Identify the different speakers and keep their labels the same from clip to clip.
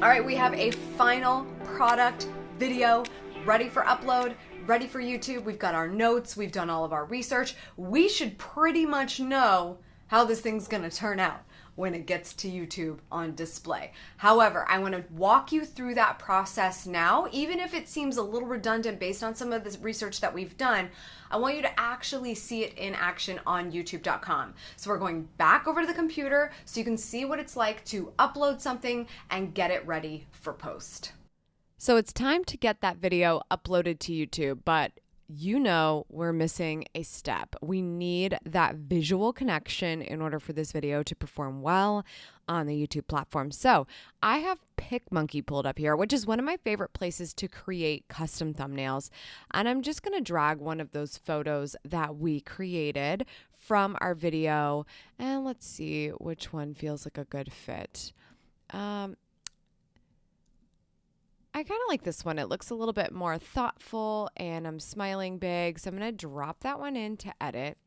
Speaker 1: All right, we have a final product video ready for upload, ready for YouTube. We've got our notes, we've done all of our research. We should pretty much know how this thing's gonna turn out when it gets to YouTube on display. However, I want to walk you through that process now. Even if it seems a little redundant based on some of the research that we've done, I want you to actually see it in action on youtube.com. So we're going back over to the computer so you can see what it's like to upload something and get it ready for post.
Speaker 2: So it's time to get that video uploaded to YouTube, but you know we're missing a step. We need that visual connection in order for this video to perform well on the YouTube platform. So I have PicMonkey pulled up here, which is one of my favorite places to create custom thumbnails. And I'm just going to drag one of those photos that we created from our video. And let's see which one feels like a good fit. I kind of like this one. It looks a little bit more thoughtful and I'm smiling big. So I'm going to drop that one in to edit.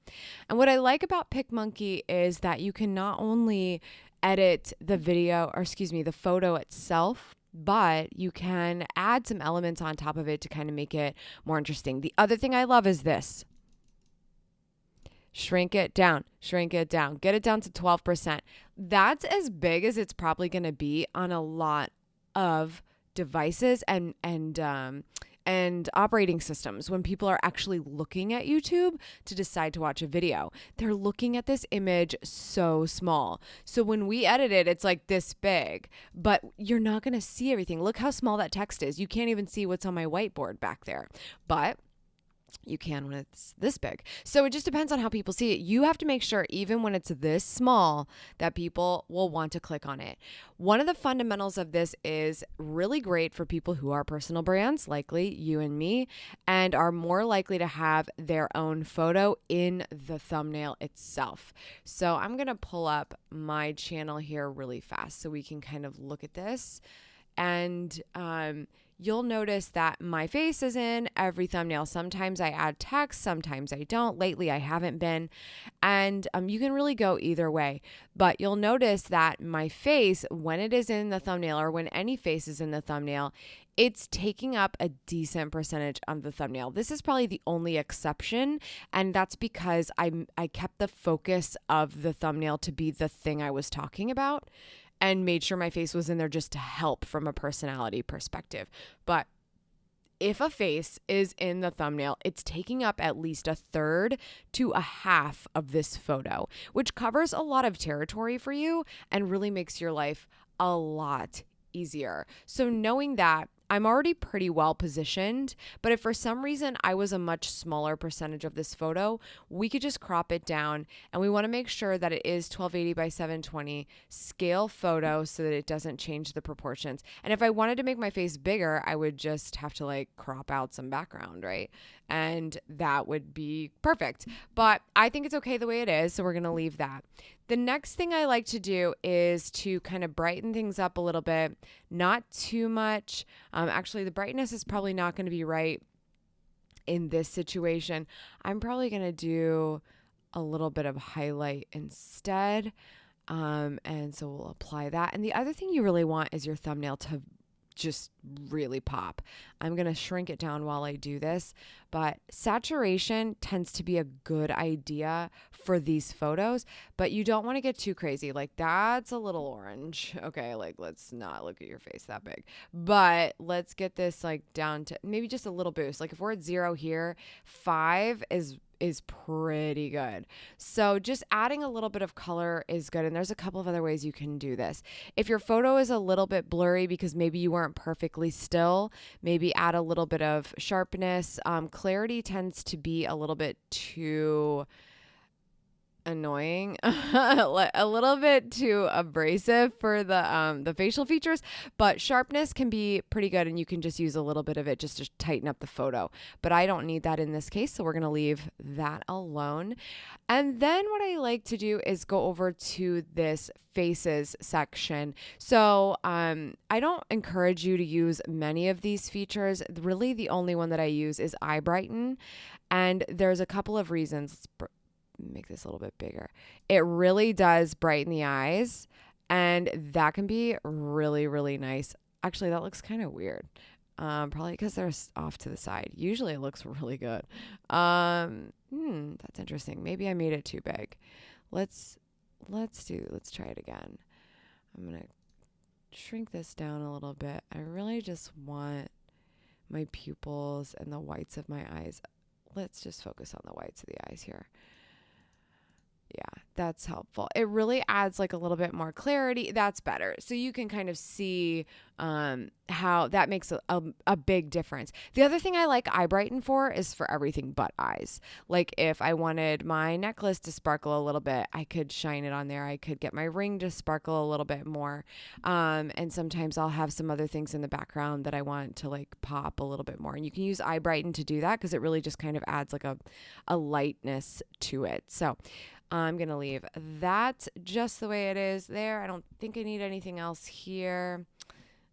Speaker 2: And what I like about PicMonkey is that you can not only edit the the photo itself, but you can add some elements on top of it to kind of make it more interesting. The other thing I love is this. Shrink it down, get it down to 12%. That's as big as it's probably going to be on a lot of devices and operating systems. When people are actually looking at YouTube to decide to watch a video, they're looking at this image so small. So when we edit it, it's like this big, but you're not going to see everything. Look how small that text is. You can't even see what's on my whiteboard back there, but you can when it's this big. So it just depends on how people see it. You have to make sure, even when it's this small, that people will want to click on it. One of the fundamentals of this is really great for people who are personal brands, likely you and me, and are more likely to have their own photo in the thumbnail itself. So I'm going to pull up my channel here really fast so we can kind of look at this. And you'll notice that my face is in every thumbnail. Sometimes I add text, sometimes I don't. Lately, I haven't been. And you can really go either way. But you'll notice that my face, when it is in the thumbnail or when any face is in the thumbnail, it's taking up a decent percentage of the thumbnail. This is probably the only exception, and that's because I kept the focus of the thumbnail to be the thing I was talking about, and made sure my face was in there just to help from a personality perspective. But if a face is in the thumbnail, it's taking up at least a third to a half of this photo, which covers a lot of territory for you and really makes your life a lot easier. So knowing that, I'm already pretty well positioned, but if for some reason I was a much smaller percentage of this photo, we could just crop it down, and we want to make sure that it is 1280 by 720 scale photo so that it doesn't change the proportions. And if I wanted to make my face bigger, I would just have to like crop out some background, right? And that would be perfect. But I think it's okay the way it is, so we're going to leave that. The next thing I like to do is to kind of brighten things up a little bit, not too much. Actually, the brightness is probably not going to be right in this situation. I'm probably going to do a little bit of highlight instead. And so we'll apply that. And the other thing you really want is your thumbnail to just really pop. I'm going to shrink it down while I do this, but saturation tends to be a good idea for these photos, but you don't want to get too crazy. Like that's a little orange. Okay. Like let's not look at your face that big, but let's get this like down to maybe just a little boost. Like if we're at 0 here, 5 is pretty good. So just adding a little bit of color is good. And there's a couple of other ways you can do this. If your photo is a little bit blurry because maybe you weren't perfectly still, maybe add a little bit of sharpness. Clarity tends to be a little bit too annoying, a little bit too abrasive for the facial features, but sharpness can be pretty good, and you can just use a little bit of it just to tighten up the photo. But I don't need that in this case, so we're going to leave that alone. And then what I like to do is go over to this faces section. So I don't encourage you to use many of these features. Really, the only one that I use is eye brighten, and there's a couple of reasons. Make this a little bit bigger. It really does brighten the eyes, and that can be really, really nice. Actually, that looks kind of weird. Probably because they're off to the side. Usually it looks really good. That's interesting. Maybe I made it too big. Let's try it again. I'm going to shrink this down a little bit. I really just want my pupils and the whites of my eyes. Let's just focus on the whites of the eyes here. Yeah, that's helpful. It really adds like a little bit more clarity. That's better. So you can kind of see how that makes a big difference. The other thing I like eye brighten for is for everything but eyes. Like if I wanted my necklace to sparkle a little bit, I could shine it on there. I could get my ring to sparkle a little bit more. And sometimes I'll have some other things in the background that I want to like pop a little bit more. And you can use eye brighten to do that because it really just kind of adds like a lightness to it. So I'm going to leave that just the way it is there. I don't think I need anything else here.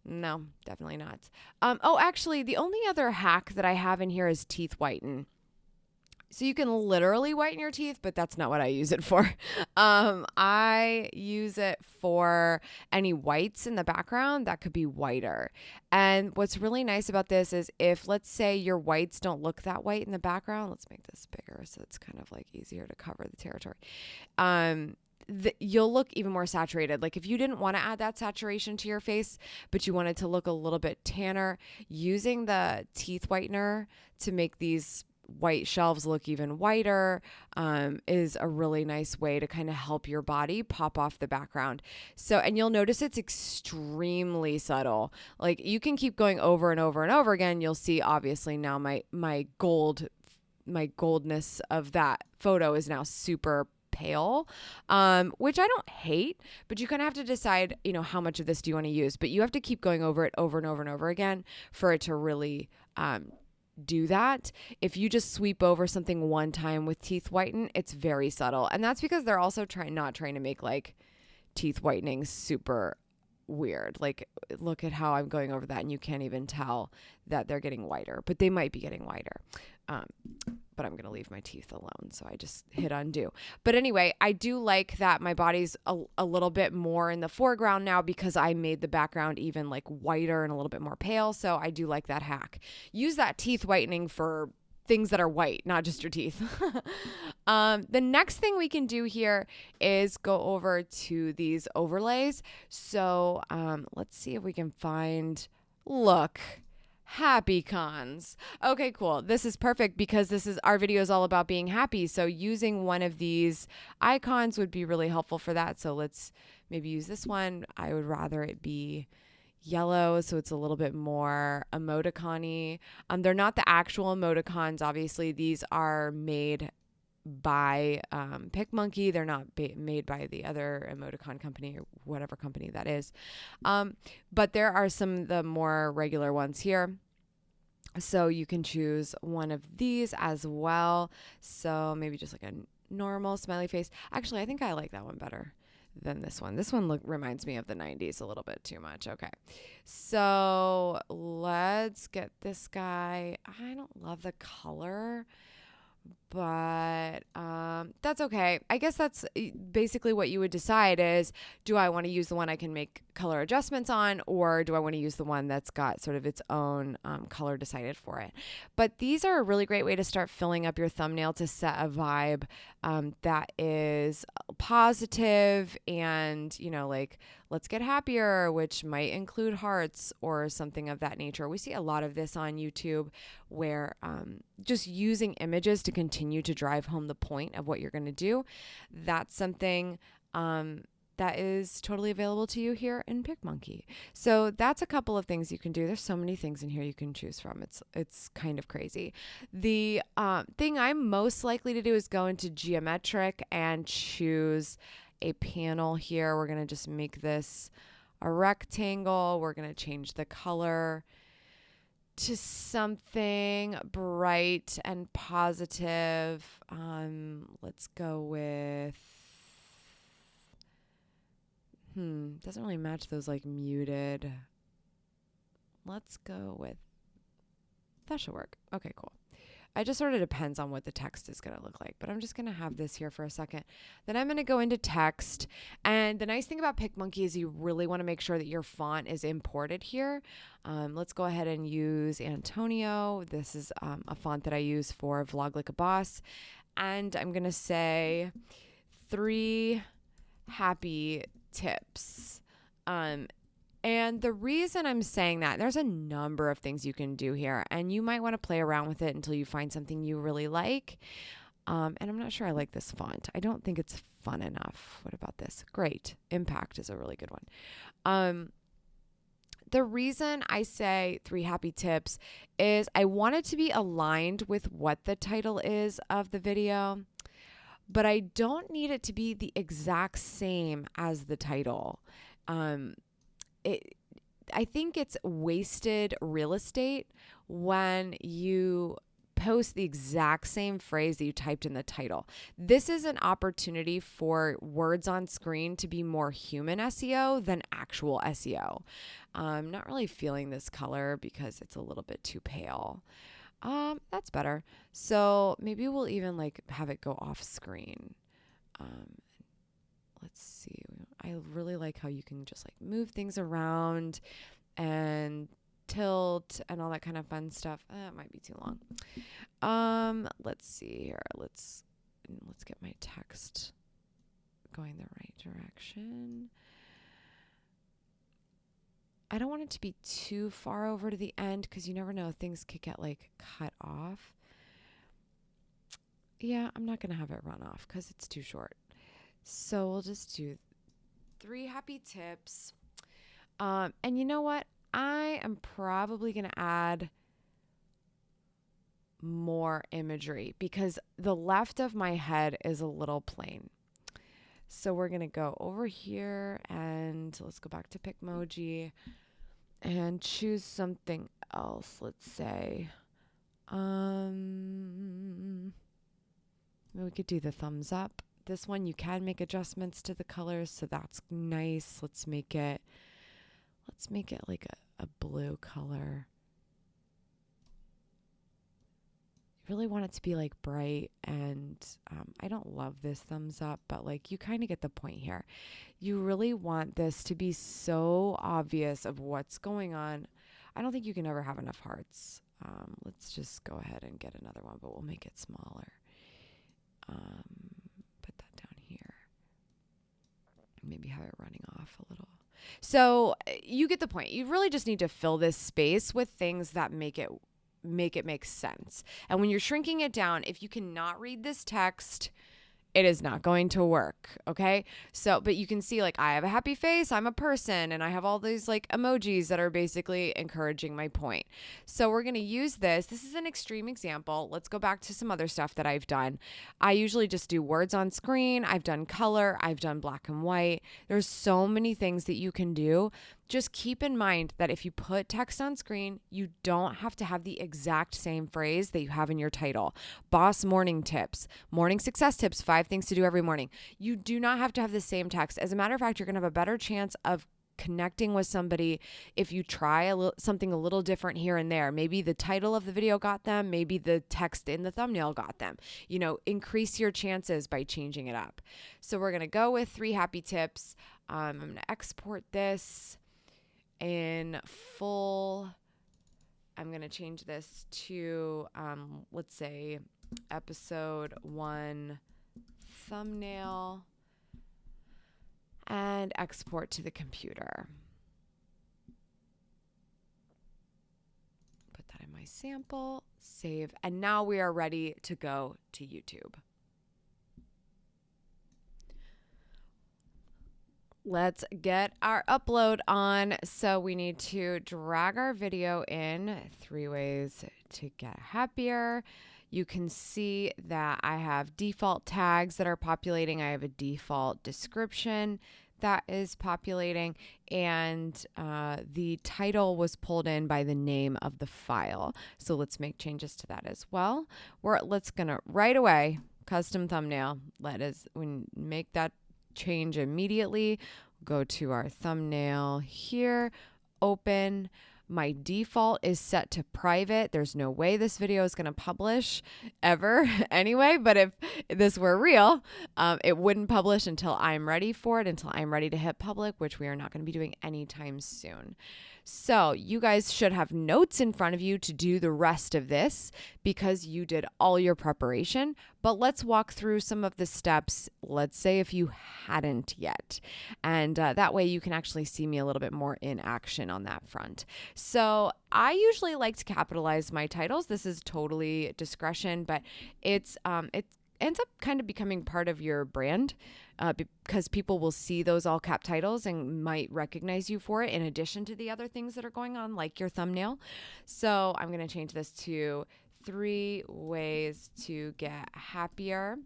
Speaker 2: No, definitely not. Actually, the only other hack that I have in here is teeth whiten. So you can literally whiten your teeth, but that's not what I use it for. I use it for any whites in the background that could be whiter. And what's really nice about this is if, let's say, your whites don't look that white in the background, let's make this bigger so it's kind of like easier to cover the territory. You'll look even more saturated. Like if you didn't want to add that saturation to your face, but you wanted to look a little bit tanner, using the teeth whitener to make these white shelves look even whiter is a really nice way to kind of help your body pop off the background. So, and you'll notice it's extremely subtle. Like you can keep going over and over and over again. You'll see obviously now my goldness of that photo is now super pale, which I don't hate, but you kind of have to decide, how much of this do you want to use, but you have to keep going over it over and over and over again for it to really, do that. If you just sweep over something one time with teeth whiten, it's very subtle. And that's because they're also not trying to make like teeth whitening super weird. Like look at how I'm going over that and you can't even tell that they're getting whiter, but they might be getting whiter. But I'm going to leave my teeth alone. So I just hit undo. But anyway, I do like that my body's a little bit more in the foreground now because I made the background even like whiter and a little bit more pale. So I do like that hack. Use that teeth whitening for things that are white, not just your teeth. The next thing we can do here is go over to these overlays. So let's see if we can find, look, happy cons. Okay, cool. This is perfect because our video is all about being happy. So using one of these icons would be really helpful for that. So let's maybe use this one. I would rather it be yellow, so it's a little bit more emoticon-y. They're not the actual emoticons. Obviously, these are made by PicMonkey. They're not made by the other emoticon company or whatever company that is. But there are some of the more regular ones here. So you can choose one of these as well. So maybe just like a normal smiley face. Actually, I think I like that one better than this one. This one reminds me of the 90s a little bit too much. Okay. So let's get this guy. I don't love the color, but that's okay. I guess that's basically what you would decide is, do I want to use the one I can make color adjustments on, or do I want to use the one that's got sort of its own color decided for it? But these are a really great way to start filling up your thumbnail to set a vibe that is positive and, like, let's get happier, which might include hearts or something of that nature. We see a lot of this on YouTube where just using images to continue to drive home the point of what you're going to do. That's something that is totally available to you here in PicMonkey. So that's a couple of things you can do. There's so many things in here you can choose from. It's kind of crazy. The thing I'm most likely to do is go into geometric and choose a panel here. We're going to just make this a rectangle. We're going to change the color to something bright and positive. Let's go with, doesn't really match those like muted. Let's go with, that should work. Okay, cool. It just sort of depends on what the text is going to look like, but I'm just going to have this here for a second. Then I'm going to go into text. And the nice thing about PicMonkey is you really want to make sure that your font is imported here. Let's go ahead and use Antonio. This is a font that I use for Vlog Like a Boss. And I'm going to say 3 happy tips. And the reason I'm saying that, there's a number of things you can do here, and you might want to play around with it until you find something you really like. And I'm not sure I like this font. I don't think it's fun enough. What about this? Great. Impact is a really good one. The reason I say 3 happy tips is I want it to be aligned with what the title is of the video, but I don't need it to be the exact same as the title. I think it's wasted real estate when you post the exact same phrase that you typed in the title. This is an opportunity for words on screen to be more human SEO than actual SEO. I'm not really feeling this color because it's a little bit too pale. That's better. So maybe we'll even like have it go off screen. Let's see. I really like how you can just like move things around and tilt and all that kind of fun stuff. That might be too long. Let's see here. Let's get my text going the right direction. I don't want it to be too far over to the end because you never know, things could get like cut off. Yeah, I'm not going to have it run off because it's too short. So we'll just do 3 happy tips. And you know what? I am probably going to add more imagery because the left of my head is a little plain. So we're going to go over here and let's go back to Picmoji and choose something else. Let's say, we could do the thumbs up. This one, you can make adjustments to the colors, so that's nice. Let's make it like a blue color. I really want it to be like bright, and I don't love this thumbs up, but like you kind of get the point here. You really want this to be so obvious of what's going on. I don't think you can ever have enough hearts. Let's just go ahead and get another one, but we'll make it smaller. Put that down here. Maybe have it running off a little. So you get the point. You really just need to fill this space with things that make it make sense. And when you're shrinking it down, if you cannot read this text, it is not going to work. Okay. So, but you can see like I have a happy face, I'm a person, and I have all these like emojis that are basically encouraging my point. So we're going to use this. This is an extreme example. Let's go back to some other stuff that I've done. I usually just do words on screen. I've done color. I've done black and white. There's so many things that you can do. Just keep in mind that if you put text on screen, you don't have to have the exact same phrase that you have in your title. Boss morning tips, morning success tips, 5 things to do every morning. You do not have to have the same text. As a matter of fact, you're going to have a better chance of connecting with somebody if you try something a little different here and there. Maybe the title of the video got them. Maybe the text in the thumbnail got them. You know, increase your chances by changing it up. So we're going to go with 3 happy tips. I'm going to export this in full. I'm going to change this to, let's say, episode 1 thumbnail, and export to the computer. Put that in my sample, save, and now we are ready to go to YouTube. Let's get our upload on. So we need to drag our video in. 3 ways to get happier. You can see that I have default tags that are populating. I have a default description that is populating, and the title was pulled in by the name of the file. So let's make changes to that as well. Let's gonna right away custom thumbnail. We make that change immediately. Go to our thumbnail here, open. My default is set to private. There's no way this video is going to publish ever anyway, but if this were real, it wouldn't publish until I'm ready for it, until I'm ready to hit public, which we are not going to be doing anytime soon. So you guys should have notes in front of you to do the rest of this because you did all your preparation. But let's walk through some of the steps, let's say if you hadn't yet. And that way you can actually see me a little bit more in action on that front. So I usually like to capitalize my titles. This is totally discretion, but it ends up kind of becoming part of your brand because people will see those all cap titles and might recognize you for it in addition to the other things that are going on, like your thumbnail. So I'm going to change this to 3 ways to get happier.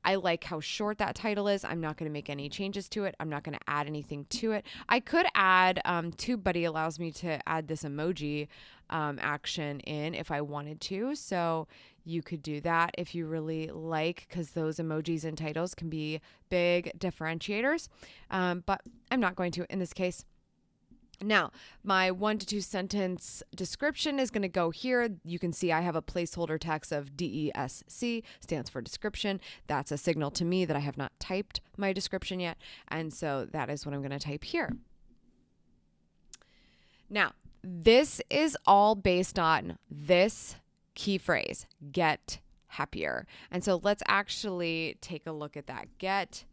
Speaker 2: I like how short that title is. I'm not going to make any changes to it. I'm not going to add anything to it. I could add, TubeBuddy allows me to add this emoji action in if I wanted to. So you could do that if you really like, because those emojis and titles can be big differentiators. But I'm not going to in this case. Now, my 1 to 2 sentence description is going to go here. You can see I have a placeholder text of DESC, stands for description. That's a signal to me that I have not typed my description yet. And so that is what I'm going to type here. Now, this is all based on this key phrase, get happier. And so let's actually take a look at that. Get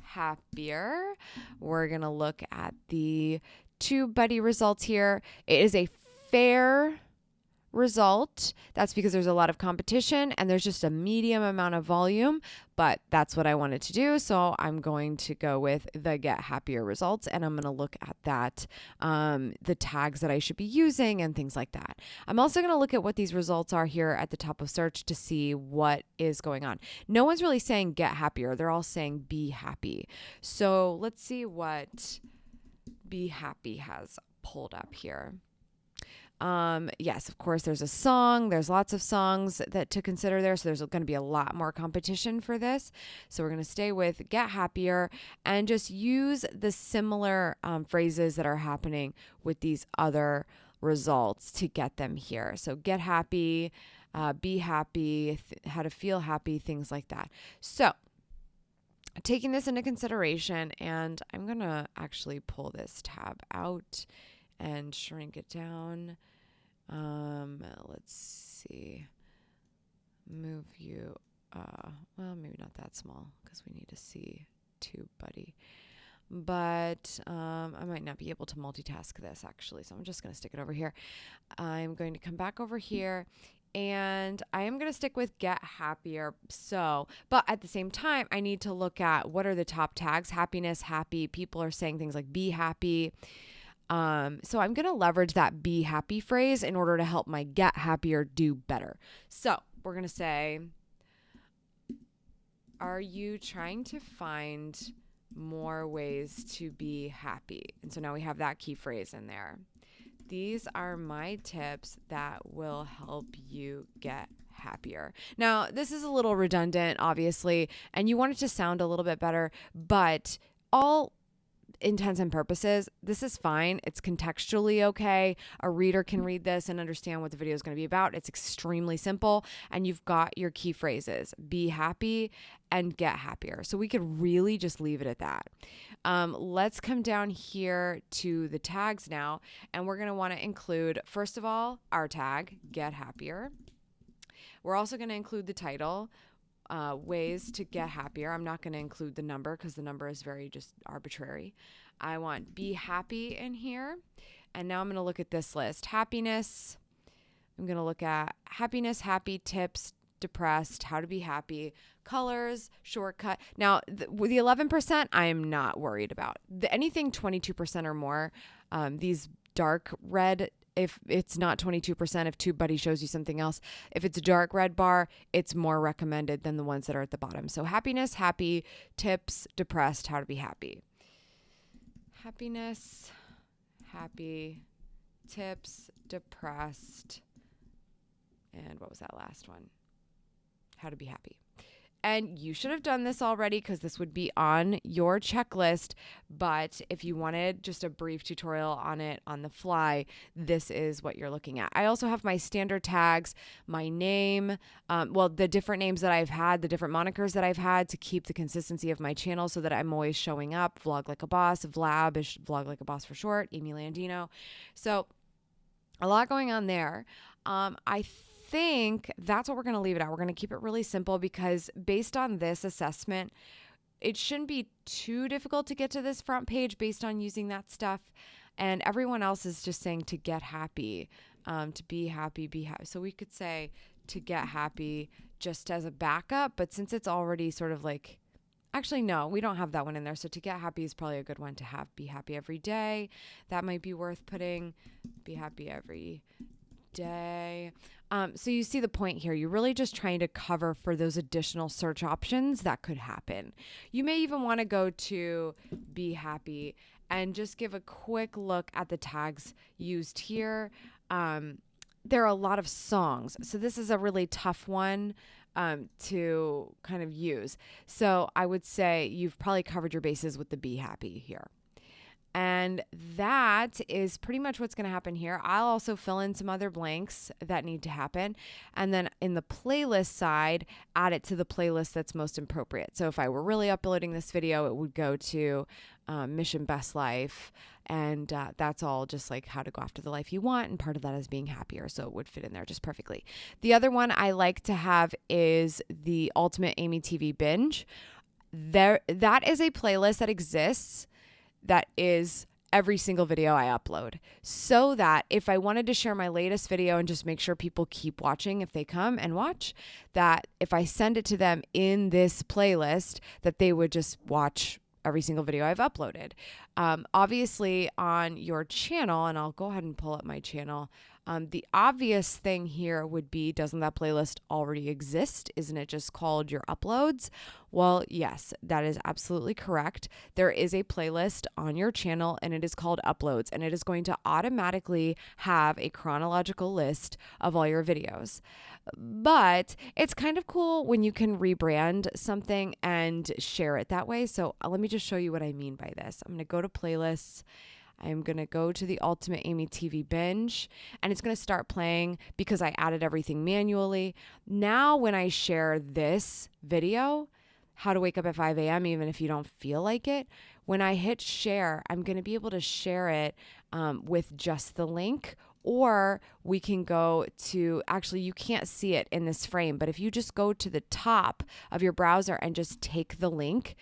Speaker 2: happier. We're going to look at the TubeBuddy results here. It is a fair result. That's because there's a lot of competition and there's just a medium amount of volume, but that's what I wanted to do. So I'm going to go with the get happier results, and I'm going to look at that, the tags that I should be using and things like that. I'm also going to look at what these results are here at the top of search to see what is going on. No one's really saying get happier. They're all saying be happy. So let's see what be happy has pulled up here. Yes, of course, there's a song. There's lots of songs that to consider there. So there's going to be a lot more competition for this. So we're going to stay with get happier and just use the similar phrases that are happening with these other results to get them here. So get happy, be happy, how to feel happy, things like that. So taking this into consideration, and I'm going to actually pull this tab out and shrink it down. Let's see. Move you. Well, maybe not that small because we need to see TubeBuddy. But I might not be able to multitask this actually, so I'm just going to stick it over here. I'm going to come back over here. And I am going to stick with get happier. So, but at the same time, I need to look at what are the top tags, happiness, happy. People are saying things like be happy. So I'm going to leverage that be happy phrase in order to help my get happier do better. So we're going to say, are you trying to find more ways to be happy? And so now we have that key phrase in there. These are my tips that will help you get happier. Now, this is a little redundant, obviously, and you want it to sound a little bit better, but all intents and purposes, this is fine. It's contextually okay. A reader can read this and understand what the video is going to be about. It's extremely simple, and you've got your key phrases, be happy and get happier. So we could really just leave it at that. Let's come down here to the tags now, and we're going to want to include, first of all, our tag, get happier. We're also going to include the title, ways to get happier. I'm not going to include the number because the number is very just arbitrary. I want be happy in here. And now I'm going to look at this list. Happiness. I'm going to look at happiness, happy, tips, depressed, how to be happy, colors, shortcut. Now, with the 11%, I am not worried about. Anything 22% or more, these dark red, if it's not 22%, if TubeBuddy shows you something else, if it's a dark red bar, it's more recommended than the ones that are at the bottom. So happiness, happy, tips, depressed, how to be happy. Happiness, happy, tips, depressed, and what was that last one? How to be happy. And you should have done this already because this would be on your checklist. But if you wanted just a brief tutorial on it on the fly, this is what you're looking at. I also have my standard tags, my name, the different names that I've had, the different monikers that I've had to keep the consistency of my channel so that I'm always showing up. Vlog Like a Boss, Vlab is Vlog Like a Boss for short, Amy Landino. So a lot going on there. I think that's what we're going to leave it at. We're going to keep it really simple because based on this assessment, it shouldn't be too difficult to get to this front page based on using that stuff. And everyone else is just saying to get happy, to be happy, be happy. So we could say to get happy just as a backup, but since it's already sort of like, actually, no, we don't have that one in there. So to get happy is probably a good one to have. Be happy every day. That might be worth putting. Be happy every day. So you see the point here. You're really just trying to cover for those additional search options that could happen. You may even want to go to be happy and just give a quick look at the tags used here. There are a lot of songs. So this is a really tough one to kind of use. So I would say you've probably covered your bases with the be happy here. And that is pretty much what's going to happen here. I'll also fill in some other blanks that need to happen. And then in the playlist side, add it to the playlist that's most appropriate. So if I were really uploading this video, it would go to Mission Best Life. And that's all just like how to go after the life you want. And part of that is being happier. So it would fit in there just perfectly. The other one I like to have is the Ultimate Amy TV Binge. That is a playlist that exists. That is every single video I upload, so that if I wanted to share my latest video and just make sure people keep watching if they come and watch, that if I send it to them in this playlist, that they would just watch every single video I've uploaded. Obviously on your channel, and I'll go ahead and pull up my channel, the obvious thing here would be, doesn't that playlist already exist? Isn't it just called your uploads? Well, yes, that is absolutely correct. There is a playlist on your channel and it is called uploads, and it is going to automatically have a chronological list of all your videos. But it's kind of cool when you can rebrand something and share it that way. So let me just show you what I mean by this. I'm going to go to playlists. I'm going to go to the Ultimate Amy TV Binge, and it's going to start playing because I added everything manually. Now, when I share this video, how to wake up at 5 a.m. even if you don't feel like it, when I hit share, I'm going to be able to share it with just the link, or we can go to, actually, you can't see it in this frame, but if you just go to the top of your browser and just take the link,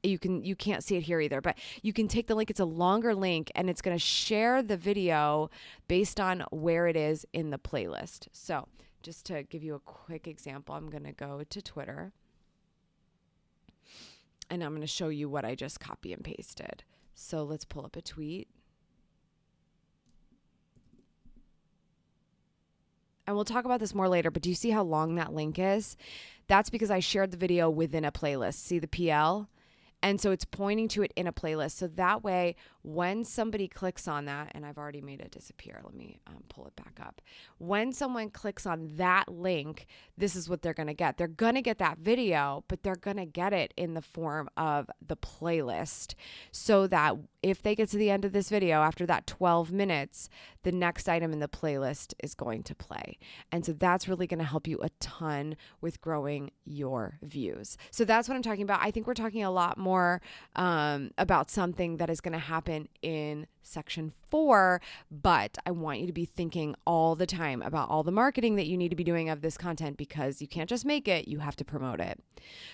Speaker 2: you can't see it here either, but you can take the link. It's a longer link and it's going to share the video based on where it is in the playlist. So just to give you a quick example, I'm going to go to Twitter and I'm going to show you what I just copy and pasted. So let's pull up a tweet. And we'll talk about this more later, but do you see how long that link is? That's because I shared the video within a playlist. See the PL? And so it's pointing to it in a playlist. So that way, when somebody clicks on that, and I've already made it disappear. Let me pull it back up. When someone clicks on that link, this is what they're going to get. They're going to get that video, but they're going to get it in the form of the playlist, so that if they get to the end of this video after that 12 minutes, the next item in the playlist is going to play. And so that's really going to help you a ton with growing your views. So that's what I'm talking about. I think we're talking a lot more about something that is going to happen in section 4, but I want you to be thinking all the time about all the marketing that you need to be doing of this content, because you can't just make it, you have to promote it.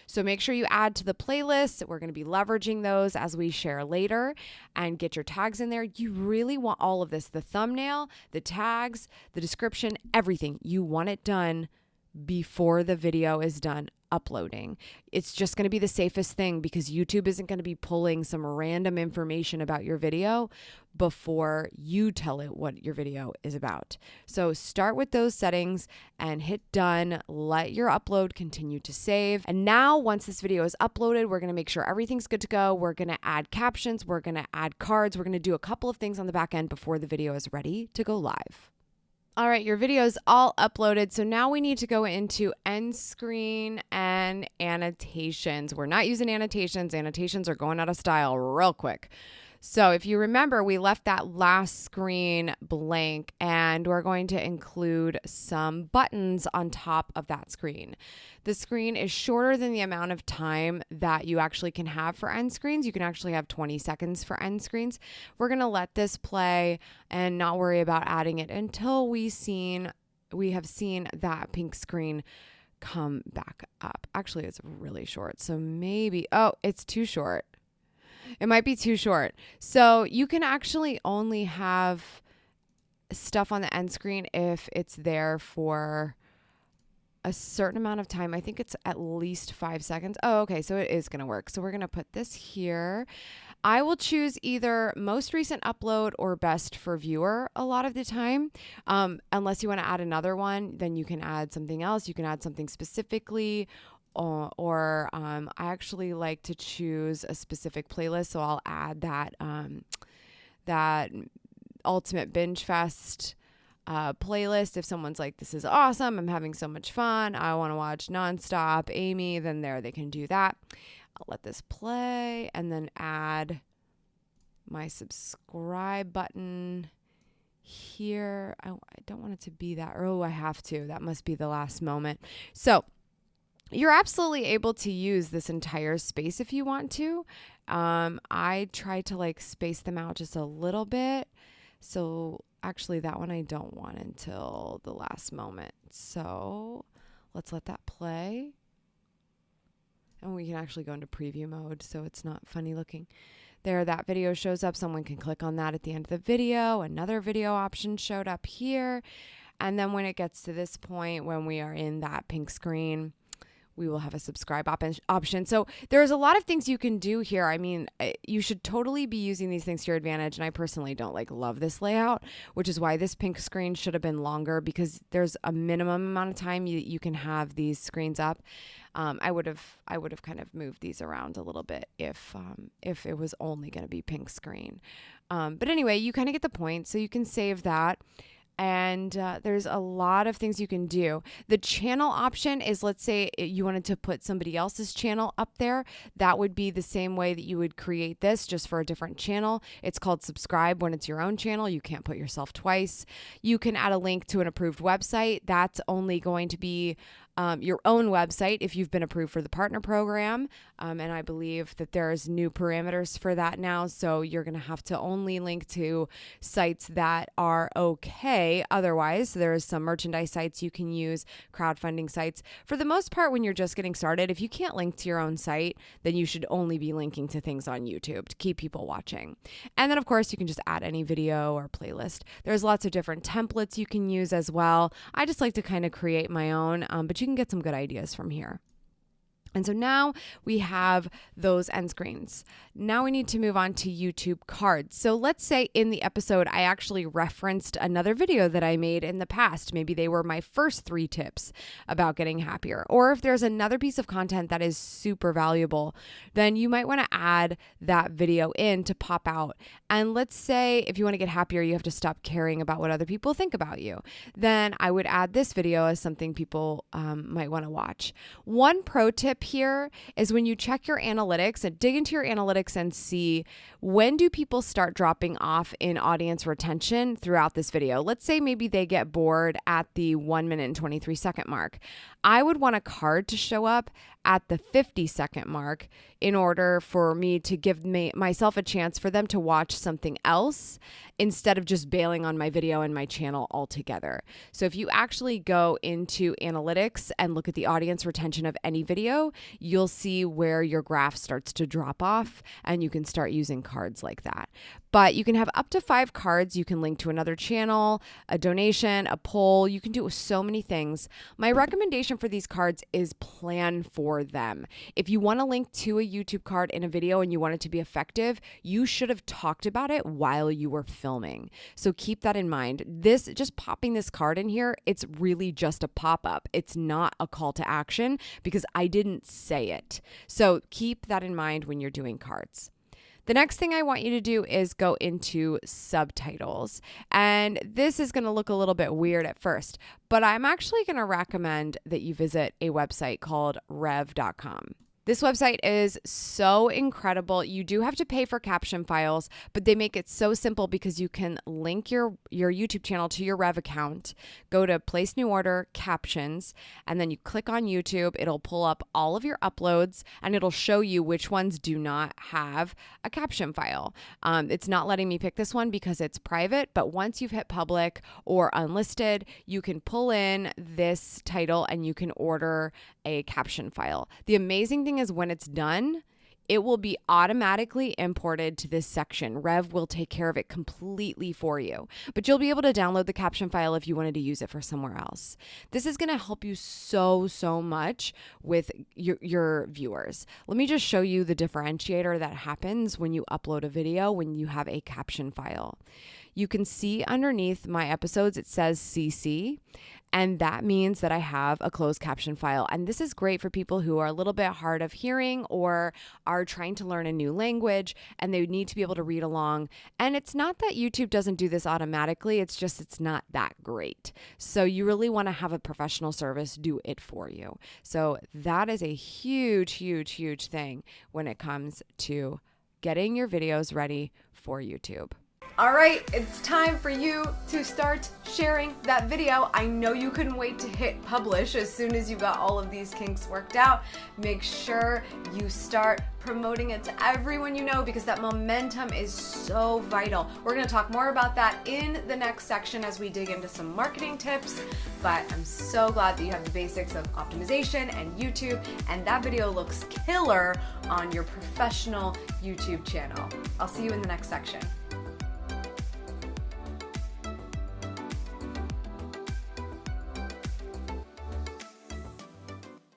Speaker 2: So make sure you add to the playlist. We're going to be leveraging those as we share later, and get your tags in there. You really want all of this, the thumbnail, the tags, the description, everything. You want it done before the video is done uploading. It's just going to be the safest thing, because YouTube isn't going to be pulling some random information about your video before you tell it what your video is about. So start with those settings and hit done. Let your upload continue to save. And now once this video is uploaded, we're going to make sure everything's good to go. We're going to add captions. We're going to add cards. We're going to do a couple of things on the back end before the video is ready to go live. All right, your video is all uploaded. So now we need to go into end screen and annotations. We're not using annotations. Annotations are going out of style real quick. So if you remember, we left that last screen blank, and we're going to include some buttons on top of that screen. The screen is shorter than the amount of time that you actually can have for end screens. You can actually have 20 seconds for end screens. We're going to let this play and not worry about adding it until we have seen that pink screen come back up. Actually, it's really short. So maybe, it's too short. It might be too short. So you can actually only have stuff on the end screen if it's there for a certain amount of time. I think it's at least 5 seconds. Oh, okay. So it is going to work. So we're going to put this here. I will choose either most recent upload or best for viewer a lot of the time. Unless you want to add another one, then you can add something else. You can add something specifically. Or I actually like to choose a specific playlist, so I'll add that Ultimate Binge Fest playlist. If someone's like, this is awesome, I'm having so much fun, I want to watch nonstop Amy, then they can do that. I'll let this play and then add my subscribe button here. I don't want it to be that. Oh, I have to. That must be the last moment. So you're absolutely able to use this entire space if you want to. I try to space them out just a little bit. So actually that one I don't want until the last moment. So let's let that play. And we can actually go into preview mode so it's not funny looking. There, that video shows up. Someone can click on that at the end of the video. Another video option showed up here. And then when it gets to this point, when we are in that pink screen, we will have a subscribe option. So there's a lot of things you can do here. I mean, you should totally be using these things to your advantage. And I personally don't love this layout, which is why this pink screen should have been longer, because there's a minimum amount of time you can have these screens up. I would have kind of moved these around a little bit if it was only going to be pink screen. But anyway, you kind of get the point. So you can save that. And there's a lot of things you can do. The channel option is, let's say you wanted to put somebody else's channel up there. That would be the same way that you would create this, just for a different channel. It's called subscribe when it's your own channel. You can't put yourself twice. You can add a link to an approved website. That's only going to be your own website if you've been approved for the partner program. And I believe that there's new parameters for that now. So you're going to have to only link to sites that are okay. Otherwise, there's some merchandise sites you can use, crowdfunding sites. For the most part, when you're just getting started, if you can't link to your own site, then you should only be linking to things on YouTube to keep people watching. And then, of course, you can just add any video or playlist. There's lots of different templates you can use as well. I just like to kind of create my own, but you can get some good ideas from here. And so now we have those end screens. Now we need to move on to YouTube cards. So let's say in the episode, I actually referenced another video that I made in the past. Maybe they were my first 3 tips about getting happier. Or if there's another piece of content that is super valuable, then you might want to add that video in to pop out. And let's say if you want to get happier, you have to stop caring about what other people think about you. Then I would add this video as something people might want to watch. One pro tip here is when you check your analytics and dig into your analytics and see when do people start dropping off in audience retention throughout this video. Let's say maybe they get bored at the 1 minute and 23 second mark. I would want a card to show up at the 50-second mark in order for me to give myself a chance for them to watch something else instead of just bailing on my video and my channel altogether. So if you actually go into analytics and look at the audience retention of any video, you'll see where your graph starts to drop off, and you can start using cards like that. But you can have up to 5 cards. You can link to another channel, a donation, a poll. You can do so many things. My recommendation for these cards is plan for them. If you want to link to a YouTube card in a video and you want it to be effective, you should have talked about it while you were filming. So keep that in mind. Just popping this card in here, it's really just a pop-up. It's not a call to action because I didn't say it. So keep that in mind when you're doing cards. The next thing I want you to do is go into subtitles. And this is going to look a little bit weird at first, but I'm actually going to recommend that you visit a website called rev.com. This website is so incredible. You do have to pay for caption files, but they make it so simple because you can link your YouTube channel to your Rev account, go to place new order, captions, and then you click on YouTube. It'll pull up all of your uploads and it'll show you which ones do not have a caption file. It's not letting me pick this one because it's private, but once you've hit public or unlisted, you can pull in this title and you can order a caption file. The amazing thing is when it's done, it will be automatically imported to this section. Rev will take care of it completely for you, but you'll be able to download the caption file if you wanted to use it for somewhere else. This is going to help you so much with your viewers. Let me just show you the differentiator that happens when you upload a video when you have a caption file. You can see underneath my episodes, it says CC, and that means that I have a closed caption file. And this is great for people who are a little bit hard of hearing or are trying to learn a new language and they need to be able to read along. And it's not that YouTube doesn't do this automatically, it's just it's not that great. So you really want to have a professional service do it for you. So that is a huge thing when it comes to getting your videos ready for YouTube.
Speaker 1: All right, it's time for you to start sharing that video. I know you couldn't wait to hit publish as soon as you got all of these kinks worked out. Make sure you start promoting it to everyone you know because that momentum is so vital. We're going to talk more about that in the next section as we dig into some marketing tips, but I'm so glad that you have the basics of optimization and YouTube, and that video looks killer on your professional YouTube channel. I'll see you in the next section.